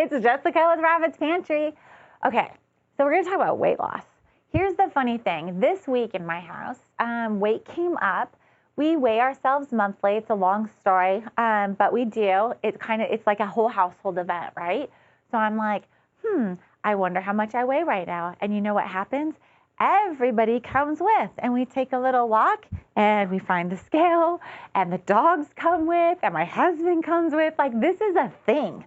It's Jessica with Rabbit's Pantry. Okay, so we're going to talk about weight loss. Here's the funny thing. This week in my house, weight came up. We weigh ourselves monthly. It's a long story, but we do. It's like a whole household event, right? So I'm like, I wonder how much I weigh right now. And you know what happens? Everybody comes with, and we take a little walk, and we find the scale, and the dogs come with, and my husband comes with. Like, this is a thing.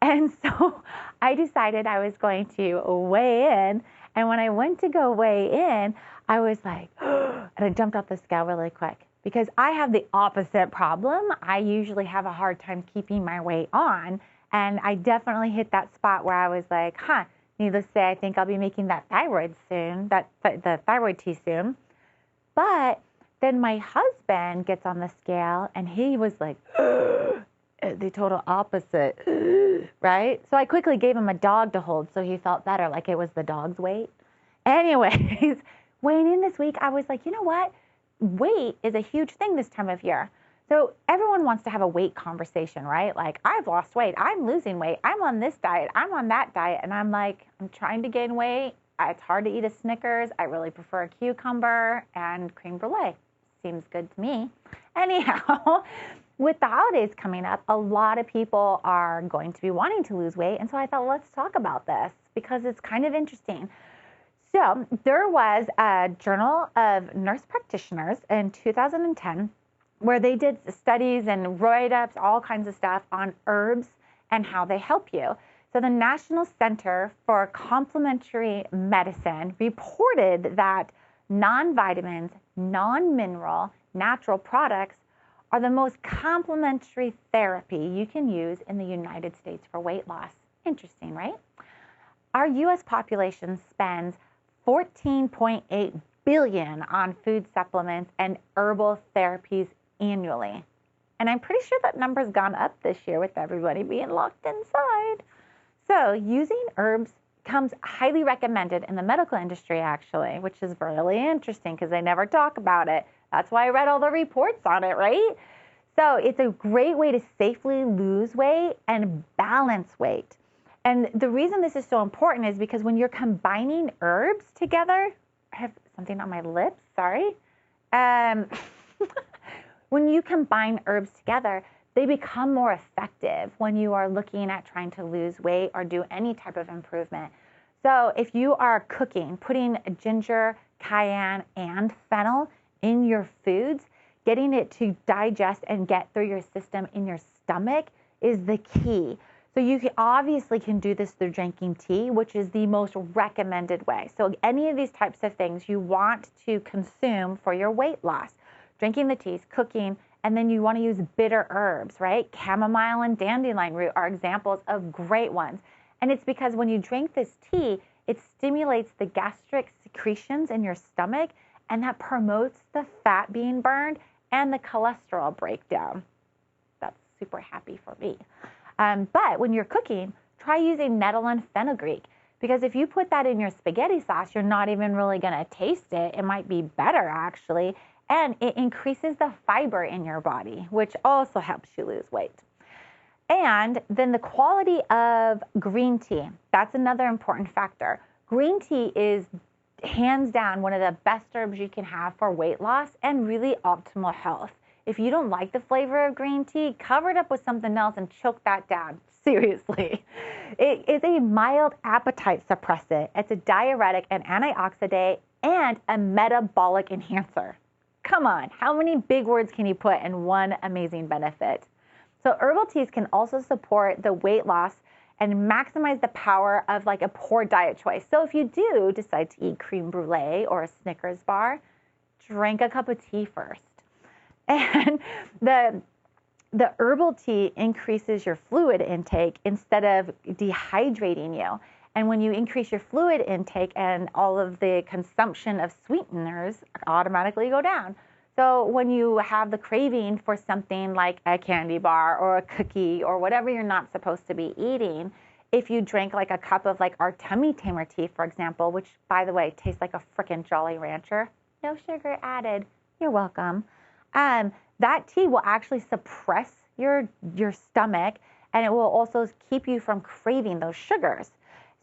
And so I decided I was going to weigh in. And when I went to go weigh in, I was like, and I jumped off the scale really quick because I have the opposite problem. I usually have a hard time keeping my weight on. And I definitely hit that spot where I was like, needless to say, I think I'll be making that thyroid soon, the thyroid tea soon. But then my husband gets on the scale and he was like, the total opposite, right? So I quickly gave him a dog to hold so he felt better, like it was the dog's weight. Anyways, weighing in this week, I was like, you know what? Weight is a huge thing this time of year. So everyone wants to have a weight conversation, right? Like, I've lost weight, I'm losing weight, I'm on this diet, I'm on that diet. And I'm like, I'm trying to gain weight. It's hard to eat a Snickers. I really prefer a cucumber and creme brulee. Seems good to me. Anyhow, with the holidays coming up, a lot of people are going to be wanting to lose weight. And so I thought, let's talk about this because it's kind of interesting. So there was a Journal of Nurse Practitioners in 2010 where they did studies and write-ups, all kinds of stuff on herbs and how they help you. So the National Center for Complementary Medicine reported that non-vitamins, non-mineral, natural products are the most complementary therapy you can use in the United States for weight loss. Interesting, right? Our U.S. population spends $14.8 billion on food supplements and herbal therapies annually. And I'm pretty sure that number's gone up this year with everybody being locked inside. So using herbs comes highly recommended in the medical industry, actually, which is really interesting because they never talk about it. That's why I read all the reports on it, right? So it's a great way to safely lose weight and balance weight. And the reason this is so important is because when you're combining herbs together, I have something on my lips, sorry. When you combine herbs together, they become more effective when you are looking at trying to lose weight or do any type of improvement. So if you are cooking, putting ginger, cayenne, and fennel in your foods, getting it to digest and get through your system in your stomach is the key. So you obviously can do this through drinking tea, which is the most recommended way. So any of these types of things you want to consume for your weight loss, drinking the teas, cooking, and then you want to use bitter herbs, right? Chamomile and dandelion root are examples of great ones. And it's because when you drink this tea, it stimulates the gastric secretions in your stomach, and that promotes the fat being burned and the cholesterol breakdown. That's super happy for me. But when you're cooking, try using nettle and fenugreek, because if you put that in your spaghetti sauce, you're not even really going to taste it. It might be better, actually. And it increases the fiber in your body, which also helps you lose weight. And then the quality of green tea, that's another important factor. Green tea is hands down one of the best herbs you can have for weight loss and really optimal health. If you don't like the flavor of green tea, cover it up with something else and choke that down. Seriously. It is a mild appetite suppressant. It's a diuretic, an antioxidant, and a metabolic enhancer. Come on, how many big words can you put in one amazing benefit? So herbal teas can also support the weight loss and maximize the power of like a poor diet choice. So if you do decide to eat creme brulee or a Snickers bar, drink a cup of tea first. And the herbal tea increases your fluid intake instead of dehydrating you. And when you increase your fluid intake and all of the consumption of sweeteners automatically go down. So when you have the craving for something like a candy bar or a cookie or whatever you're not supposed to be eating, if you drink like a cup of like our Tummy Tamer tea, for example, which by the way tastes like a frickin' Jolly Rancher, no sugar added, you're welcome. That tea will actually suppress your stomach And it will also keep you from craving those sugars.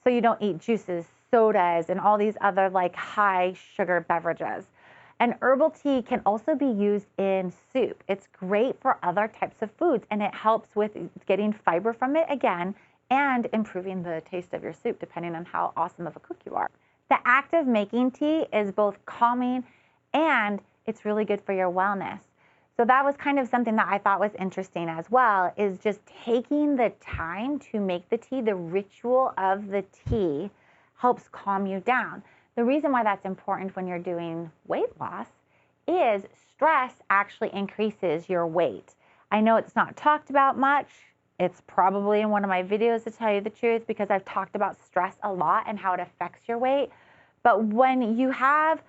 So you don't eat juices, sodas, and all these other like high sugar beverages. And herbal tea can also be used in soup. It's great for other types of foods, and it helps with getting fiber from it again and improving the taste of your soup depending on how awesome of a cook you are. The act of making tea is both calming and it's really good for your wellness. So that was kind of something that I thought was interesting as well, is just taking the time to make the tea, the ritual of the tea helps calm you down. The reason why that's important when you're doing weight loss is stress actually increases your weight. I know it's not talked about much. It's probably in one of my videos, to tell you the truth, because I've talked about stress a lot and how it affects your weight. But when you have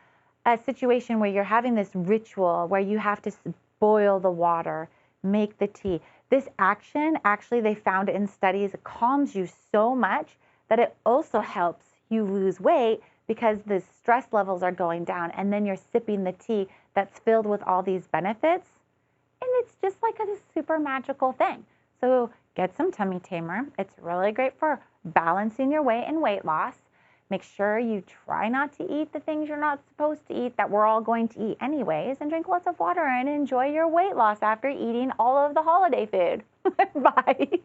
a situation where you're having this ritual where you have to boil the water, make the tea, this action, actually they found in studies, calms you so much that it also helps you lose weight because the stress levels are going down, and then you're sipping the tea that's filled with all these benefits, and it's just like a super magical thing. So get some Tummy Tamer. It's really great for balancing your weight and weight loss. Make sure you try not to eat the things you're not supposed to eat that we're all going to eat anyways, and drink lots of water and enjoy your weight loss after eating all of the holiday food. Bye.